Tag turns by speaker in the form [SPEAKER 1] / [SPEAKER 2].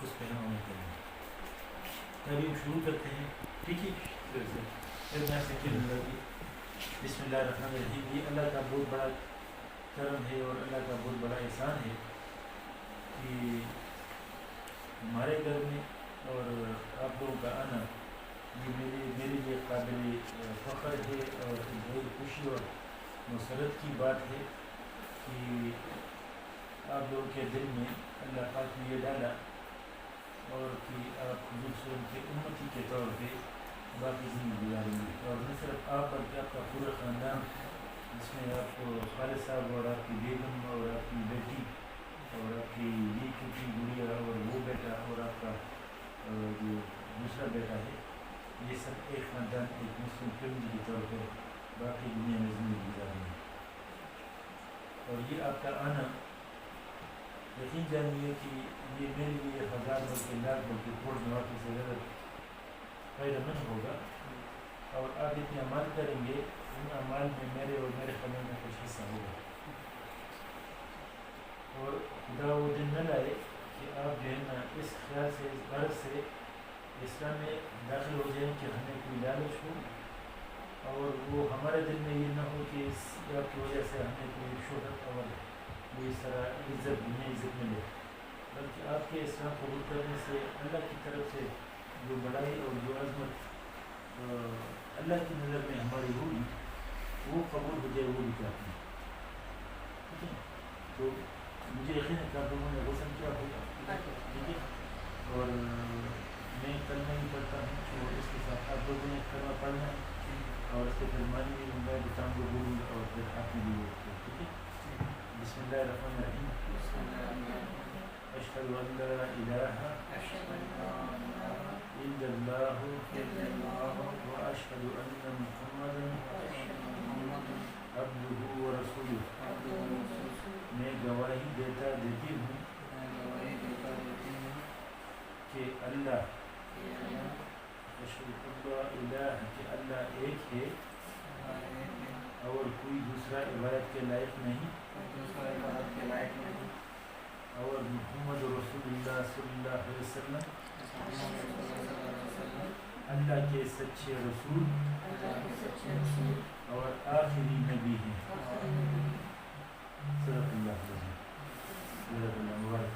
[SPEAKER 1] اس پہ ہم عمل کریں گے. تعلیم شروع کرتے ہیں. ٹھیک ہے. پھر میں سیکنڈ لگی. بسم اللہ الرحمن الرحیم. یہ اللہ کا بہت بڑا کرم ہے اور اللہ کا بہت بڑا احسان ہے کہ ہمارے گھر میں اور آپ لوگوں کا آنا یہ میرے لیے قابل فخر ہے اور بہت خوشی اور مسرت کی بات ہے کہ آپ لوگوں کے دل میں اللہ پاک نے یہ ڈالا اور کہ آپ حضور صلی اللہ علیہ وسلم کے امتی کے طور پہ باقی زندگی گزاریں گے. اور نہ صرف آپ بلکہ آپ کا پورا خاندان جس میں آپ کو خالد صاحب اور آپ کی بیگم اور آپ کی بیٹی اور آپ کی یہ چھوٹی گڑیا اور وہ بیٹا اور آپ کا جو دوسرا بیٹا ہے یہ سب ایک خاندان ایک مسلم فیملی کے طور پر باقی دنیا میں زندگی گزاریں گے. اور یہ آپ کا آنا یقین جانیے کہ یہ میرے لیے ہزار بلکہ لاکھ بلکہ کروڑ مواقع سے زیادہ فائدہ مند ہوگا. اور آپ اتنے عمل کریں گے ان اعمال میں میرے اور میرے خاندان میں کچھ حصہ ہوگا. اور خدا وہ دن نہ لائے کہ آپ جو ہے نا اس خیال سے اس غرض سے اسلام میں داخل ہو جائیں کہ ہمیں کوئی لالچ ہو اور وہ ہمارے دل میں یہ نہ ہو کہ اس آپ کی وجہ سے ہمیں کوئی شہرت اور وہ اس طرح عزت دنیا عزت ملے. بلکہ آپ کے اسلام قبول کرنے سے اللہ کی طرف سے جو بڑائی اور جو عظمت اللہ کی نظر میں ہماری ہوگی وہ قبول ہو جائے وہ بھی چاہتے ہیں. ٹھیک ہے. تو مجھے یقین ہے کہ آپ لوگوں نے غسل کیا ہوگا. ٹھیک ہے. اور میں کلمہ بھی پڑھتا ہوں تو اس کے ساتھ آپ لوگوں نے کلمہ پڑھنا ہے اور اس کے پھر معنی بھی میں بتاؤں گا بولوں گا اور پھر آپ نے بھی وہ. ٹھیک ہے. بسم اللہ الرحمن الرحیم. اشہد ان لا الہ الا اللہ واشہد ان محمدا عبدہ ورسولہ. میں گواہی دیتی ہوں کہ اللہ اشہد اللہ الہ کہ اللہ ایک ہے اور کوئی دوسرا عبادت کے لائق نہیں اور محمد رسول اللہ صلی اللہ علیہ وسلم اللہ کے سچے رسول اور آخری نبی ہیں. صدق اللہ علیہ وسلم. مبارک.